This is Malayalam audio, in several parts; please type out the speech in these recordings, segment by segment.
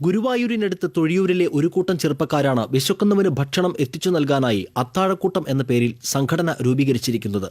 ഗുരുവായൂരിനടുത്ത് തൊഴിയൂരിലെ ഒരു കൂട്ടം ചെറുപ്പക്കാരാണ് വിശക്കുന്നവന് ഭക്ഷണം എത്തിച്ചു നൽകാനായി അത്താഴക്കൂട്ടം എന്ന പേരിൽ സംഘടന രൂപീകരിച്ചിരിക്കുന്നത്.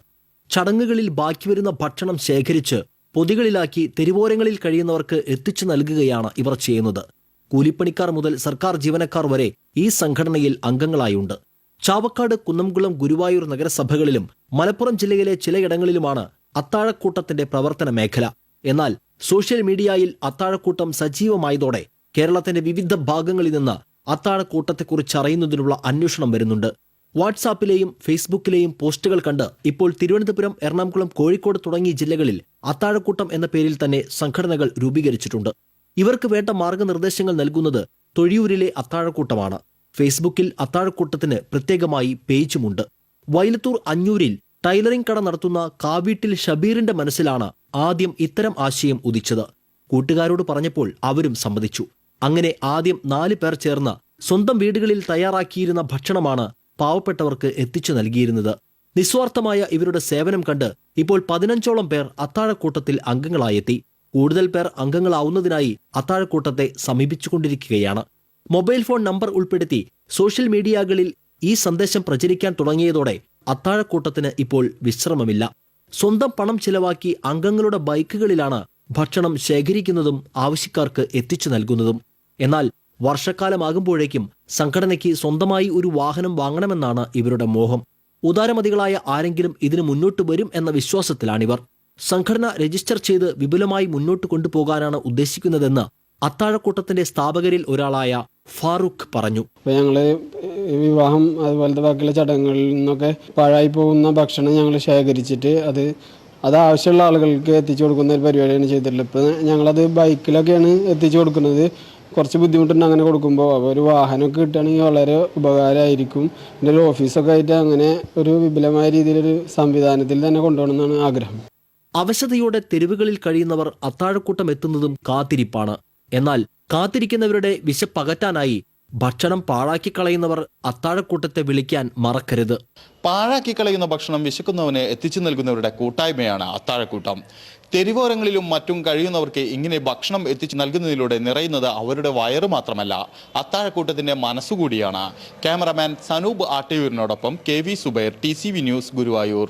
ചടങ്ങുകളിൽ ബാക്കിവരുന്ന ഭക്ഷണം ശേഖരിച്ച് പൊതികളിലാക്കി തെരുവോരങ്ങളിൽ കഴിയുന്നവർക്ക് എത്തിച്ചു നൽകുകയാണ് ഇവർ ചെയ്യുന്നത്. കൂലിപ്പണിക്കാർ മുതൽ സർക്കാർ ജീവനക്കാർ വരെ ഈ സംഘടനയിൽ അംഗങ്ങളായുണ്ട്. ചാവക്കാട്, കുന്നംകുളം, ഗുരുവായൂർ നഗരസഭകളിലും മലപ്പുറം ജില്ലയിലെ ചിലയിടങ്ങളിലുമാണ് അത്താഴക്കൂട്ടത്തിന്റെ പ്രവർത്തന മേഖല. എന്നാൽ സോഷ്യൽ മീഡിയയിൽ അത്താഴക്കൂട്ടം സജീവമായതോടെ കേരളത്തിന്റെ വിവിധ ഭാഗങ്ങളിൽ നിന്ന് അത്താഴക്കൂട്ടത്തെക്കുറിച്ച് അറിയുന്നതിനുള്ള അന്വേഷണം വരുന്നുണ്ട്. വാട്സാപ്പിലെയും ഫേസ്ബുക്കിലെയും പോസ്റ്റുകൾ കണ്ട് ഇപ്പോൾ തിരുവനന്തപുരം, എറണാകുളം, കോഴിക്കോട് തുടങ്ങിയ ജില്ലകളിൽ അത്താഴക്കൂട്ടം എന്ന പേരിൽ തന്നെ സംഘടനകൾ രൂപീകരിച്ചിട്ടുണ്ട്. ഇവർക്ക് വേണ്ട മാർഗനിർദ്ദേശങ്ങൾ നൽകുന്നത് തൊഴിയൂരിലെ അത്താഴക്കൂട്ടമാണ്. ഫേസ്ബുക്കിൽ അത്താഴക്കൂട്ടത്തിന് പ്രത്യേകമായി പേജുമുണ്ട്. വൈലത്തൂർ അഞ്ഞൂരിൽ ടൈലറിംഗ് കട നടത്തുന്ന കാവീട്ടിൽ ഷബീറിന്റെ മനസ്സിലാണ് ആദ്യം ഇത്തരം ആശയം ഉദിച്ചത്. കൂട്ടുകാരോട് പറഞ്ഞപ്പോൾ അവരും സമ്മതിച്ചു. അങ്ങനെ ആദ്യം 4 പേർ ചേർന്ന് സ്വന്തം വീടുകളിൽ തയ്യാറാക്കിയിരുന്ന ഭക്ഷണമാണ് പാവപ്പെട്ടവർക്ക് എത്തിച്ചു നൽകിയിരുന്നത്. നിസ്വാർത്ഥമായ ഇവരുടെ സേവനം കണ്ട് ഇപ്പോൾ 15ഓളം പേർ അത്താഴക്കൂട്ടത്തിൽ അംഗങ്ങളായെത്തി. കൂടുതൽ പേർ അംഗങ്ങളാവുന്നതിനായി അത്താഴക്കൂട്ടത്തെ സമീപിച്ചുകൊണ്ടിരിക്കുകയാണ്. മൊബൈൽ ഫോൺ നമ്പർ ഉൾപ്പെടുത്തി സോഷ്യൽ മീഡിയകളിൽ ഈ സന്ദേശം പ്രചരിക്കാൻ തുടങ്ങിയതോടെ അത്താഴക്കൂട്ടത്തിന് ഇപ്പോൾ വിശ്രമമില്ല. സ്വന്തം പണം ചിലവാക്കി അംഗങ്ങളുടെ ബൈക്കുകളിലാണ് ഭക്ഷണം ശേഖരിക്കുന്നതും ആവശ്യക്കാർക്ക് എത്തിച്ചു നൽകുന്നതും. എന്നാൽ വർഷക്കാലമാകുമ്പോഴേക്കും സംഘടനയ്ക്ക് സ്വന്തമായി ഒരു വാഹനം വാങ്ങണമെന്നാണ് ഇവരുടെ മോഹം. ഉദാരമതികളായ ആരെങ്കിലും ഇതിന് മുന്നോട്ട് വരും എന്ന വിശ്വാസത്തിലാണിവർ. സംഘടന രജിസ്റ്റർ ചെയ്ത് വിപുലമായി മുന്നോട്ട് കൊണ്ടുപോകാനാണ് ഉദ്ദേശിക്കുന്നതെന്ന് അത്താഴക്കൂട്ടത്തിന്റെ സ്ഥാപകരിൽ ഒരാളായ ഫാറൂഖ് പറഞ്ഞു. ഞങ്ങള് വിവാഹം അതുപോലത്തെ ബാക്കിയുള്ള ചടങ്ങുകളിൽ നിന്നൊക്കെ പാഴായി പോകുന്ന ഭക്ഷണം ഞങ്ങൾ ശേഖരിച്ചിട്ട് അത് ആവശ്യമുള്ള ആളുകൾക്ക് എത്തിച്ചു കൊടുക്കുന്ന ഒരു പരിപാടിയാണ് ചെയ്തിട്ടുള്ളത്. ഇപ്പം ഞങ്ങളത് ബൈക്കിലൊക്കെയാണ് എത്തിച്ചു കൊടുക്കുന്നത്. കുറച്ച് ബുദ്ധിമുട്ടുണ്ട് അങ്ങനെ കൊടുക്കുമ്പോൾ. അപ്പോൾ ഒരു വാഹനമൊക്കെ കിട്ടുകയാണെങ്കിൽ വളരെ ഉപകാരമായിരിക്കും. പിന്നെ ഒരു ഓഫീസൊക്കെ ആയിട്ട് അങ്ങനെ ഒരു വിപുലമായ രീതിയിലൊരു സംവിധാനത്തിൽ തന്നെ കൊണ്ടുപോകണമെന്നാണ് ആഗ്രഹം. അവശതയോടെ തെരുവുകളിൽ കഴിയുന്നവർ അത്താഴക്കൂട്ടം എത്തുന്നതും കാത്തിരിപ്പാണ്. എന്നാൽ കാത്തിരിക്കുന്നവരുടെ വിശപ്പകറ്റാനായി ഭക്ഷണം പാഴാക്കി കളയുന്നവർ അത്താഴക്കൂട്ടത്തെ വിളിക്കാൻ മറക്കരുത്. പാഴാക്കി കളയുന്ന ഭക്ഷണം വിശക്കുന്നവന് എത്തിച്ചു നൽകുന്നവരുടെ കൂട്ടായ്മയാണ് അത്താഴക്കൂട്ടം. തെരുവോരങ്ങളിലും മറ്റും കഴിയുന്നവർക്ക് ഇങ്ങനെ ഭക്ഷണം എത്തിച്ചു നൽകുന്നതിലൂടെ നിറയുന്നത് അവരുടെ വയറ് മാത്രമല്ല, അത്താഴക്കൂട്ടത്തിന്റെ മനസ്സുകൂടിയാണ്. ക്യാമറമാൻ സനൂപ് ആട്ടയൂരിനോടൊപ്പം KV Subair, TCV news, Guruvayur.